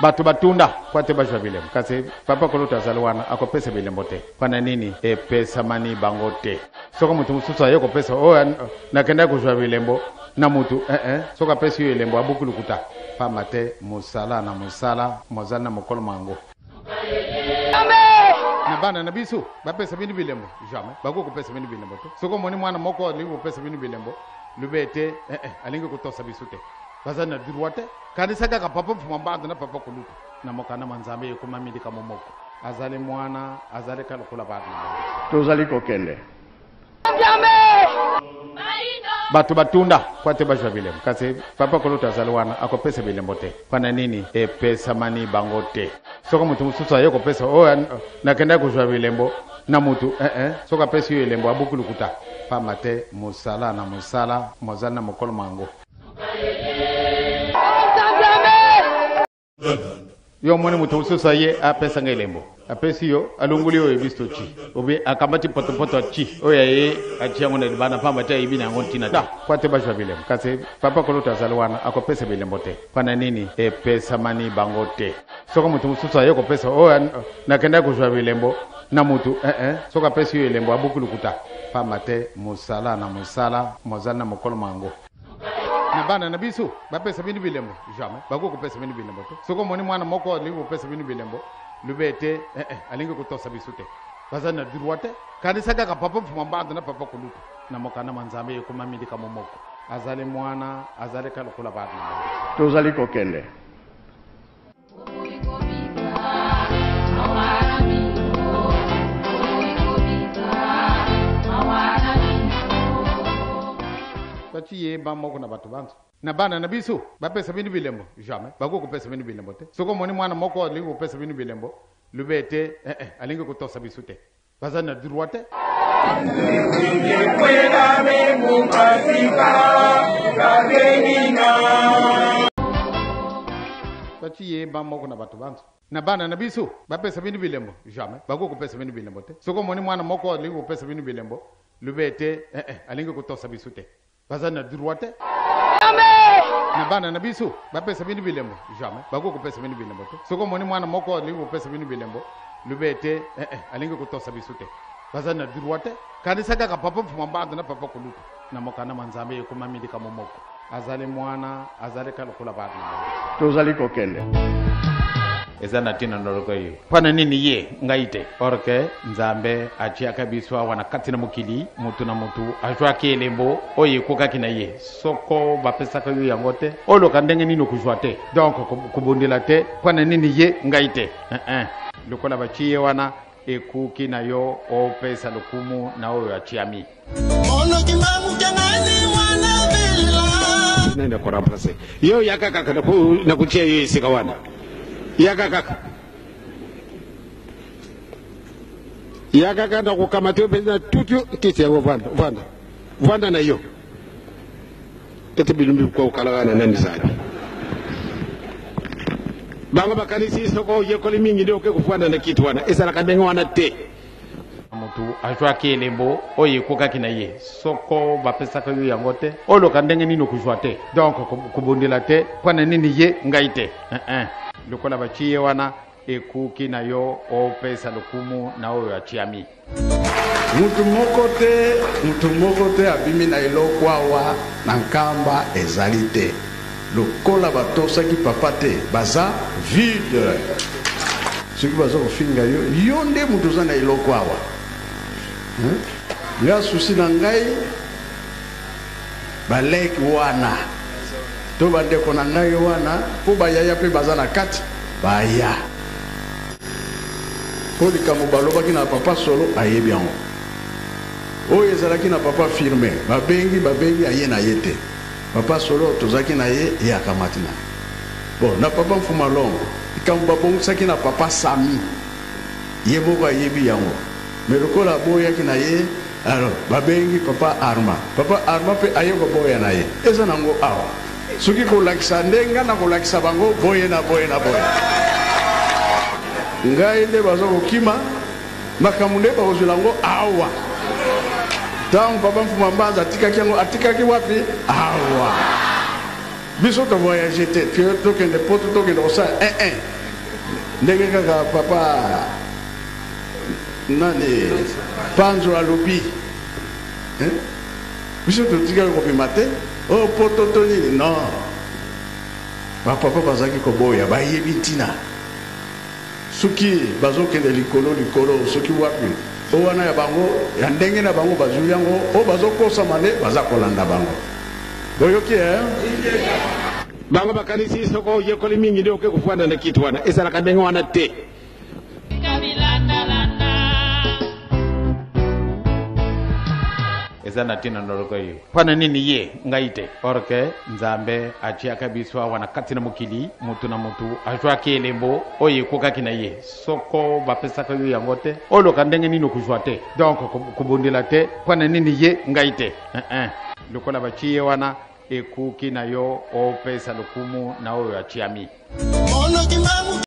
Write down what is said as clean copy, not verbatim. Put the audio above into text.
Batu batunda kwa te bajwa bilembo. Kasi papa koluta zalwana ako pesa bilembo te. Pana nini? Pesa mani bango te. Soka mutu mususa yoko pesa. Na kenda kujwa bilembo. Na mutu soka pesa yo bilembo abuku lukuta. Pa mate musala na musala. Mozala na mokolo mango. Na bana na bisu. Ba pesa bini bilembo. Jamais. Bago ko pesa bini bilembo te. Soko moni mwana moko lingo pesa bini bilembo. Lubete alingo kutosa bisute. Bazana droite kanisa kaka papa fumambanda na papa kulutu na mokana manzambe yokumamidi kama moko azale mwana azale kalukula batu tozali kokende batu batunda kwa te bajwa bilembo kasi papa kulutu azale wana ako pesa bilembo te pana nini pesa mani bango te soka mutu mususa yoko pesa na kenda kujwa bilembo na mutu soka pesa yo bilembo abuku lukuta pa mate musala na musala mozala na mokolo mango yo moni mutu susa ye a pesa ngelembo a pesi yo alunguli yo ebisto chi obi akamati poto chi oya ye achia ngone bana pamba ta ibina ngontina da kwa te bajwa bilembo kasi papa kolota zalwana ako pesa bilembo te pana nini pesa mani bango te soka mutu susa ye ko pesa na kenda kujwa bilembo na mutu soka pesi yo lembo abuku lukuta pa mate musala na musala mozala na mokolo mango na bana na bisu ba pesa bini bilembo jamais bago ko pesa bini bilembo to soko moni mwana moko lingo pesa bini bilembo lubete alingo kutosa bisute bazana droite kanisa kaka papa fumambanda na papa kulutu na mokana manzambe yokumamidi kama moko azale mwana azale kalukula batu tozali kokende Tati ye ba moko na batu bantu na bana na bisu ba pesa bini bilembo jamais bago ko pesa bini bilembo te soko moni mwana moko lingo pesa bini bilembo lubete alingo kutosa bisute bazana droite Tati ye ba moko na batu bantu na bana na bisu ba pesa bini bilembo jamais bago ko pesa bini bilembo te soko moni mwana moko lingo pesa bini bilembo lubete alingo kutosa bisute bazana droite na bana na bisu ba pesa bini bilembo jamais bago ko pesa bini bilembo te soko moni mwana moko lingo pesa bini bilembo lubete alingo kutosa bisute bazana droite kanisa kaka papa fumambanda na papa kulutu na mokana manzambe yokumamidi kama moko azale mwana azale kalukula batu tozali kokende eza na tina noloko yo pana nini ye ngaite orke nzambe achia kabiswa wana kati na mukili mutu na mutu ajwa kelembo oye koka kina ye soko bapesa ka yo yangote olo kandenge nino kujwa te donc kubundila te pana nini ye ngaite lukola bachiye wana ekuki na yo o pesa lukumu na oyo achiami ono kimamu kanani wana bela nenda ko remplacer yo yakaka na kuchia yo isikawana yakaka na kukamata pesa tutu kiti ya vanda na yo tete bilumbi kwa ukalagana nani sana banga bakanisi soko yekoli mingi ndio kufanda na kitu wana esala kandenga wana te mutu ajwa kelembo oye koka kina ye soko bapesa ka yo yangote olo kandenge nino kujwa te donc kubundila te pana nini ye ngaite lukola bachiye wana ekuki na yo o pesa lukumu na oyo achiami mutu moko te abimi na eloko awa na nkamba ezali te lokola batosaki papa te baza vide soki baza kofinga yo nde mutu oza na eloko awa ya susi na ngai baleki wana to bandeko na ngai wana po bayaya mpe baza na kati baya po likambo balobaki na papa solo ayebi yango oyo ezalaki na papa firme babengi aye na ye te papa solo tozalaki na ye akamati na bon na papa mfuma longo likambo babongisaki na papa sami ye moko ayebi yango me lokola boyaki na ye alors babengi papa arma mpe aye koboya na ye eza nango awa soki kolakisa ndenga na kolakisa bango boye na boye ngai nde baza kokima makambo nde bakozwela yango awa ntango papa mfuma mbanza atikaki yango atikaki wapi awa biso to voyager te to que ne poto to que no sa ndenge kaka papa nani panzo alobi biso to tika ko bimate o poto to ni non papa bazaki ko boya ba yebi tina suki bazoke de likolo suki wapi o wana ya bango ya ndenge na bango bazu yango o bazoko samane bazakolanda bango boyoki bango bakanisi soko yekoli mingi ndio ke kufuana na kitu wana esala kabenga wana te ezana tina ndoloko hiyo pana nini ye ngaite orke nzambe achia kabiswa wana katina mukili mutu na mutu ajwa kelembo oye koka kina ye soko bapesa ko yangote olo kandenge nino kujwate donc kubundila te pana nini ye ngaite lokola bachiye wana ekuki nayo o pesa lukumu na oyo achiami ono kimamu